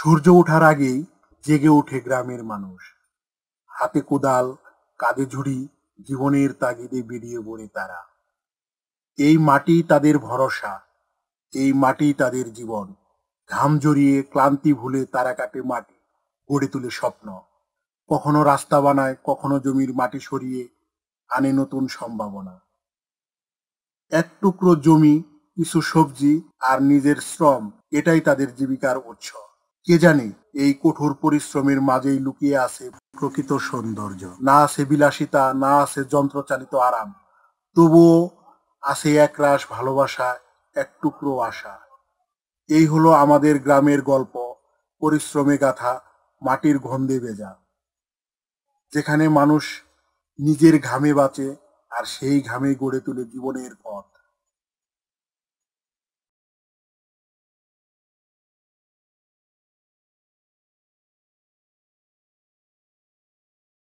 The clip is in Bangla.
সূর্য ওঠার আগেই জেগে ওঠে গ্রামের মানুষ। হাতে কোদাল, কাঁধে ঝুড়ি, জীবনের তাগিদে বেরিয়ে পড়ে তারা। এই মাটি তাদের ভরসা, এই মাটি তাদের জীবন। ঘাম জড়িয়ে ক্লান্তি ভুলে তারা কাটে মাটি, গড়ে তোলে স্বপ্ন। কখনো রাস্তা বানায়, কখনো জমির মাটি সরিয়ে আনে নতুন সম্ভাবনা। এক টুকরো জমি, কিছু সবজি আর নিজের শ্রম, এটাই তাদের জীবিকার উৎস। কে জানে এই কঠোর পরিশ্রমের মাঝেই লুকিয়ে আছে প্রকৃত সৌন্দর্য। না আছে বিলাসিতা, না আছে যন্ত্রচালিত আরাম, তবুও আছে একরাশ ভালোবাসা, এক টুকরো আশা। এই হলো আমাদের গ্রামের গল্প, পরিশ্রমে গাথা, মাটির গন্ধে ভেজা, যেখানে মানুষ নিজের ঘামে বাঁচে আর সেই ঘামে গড়ে তোলে জীবনের পথ।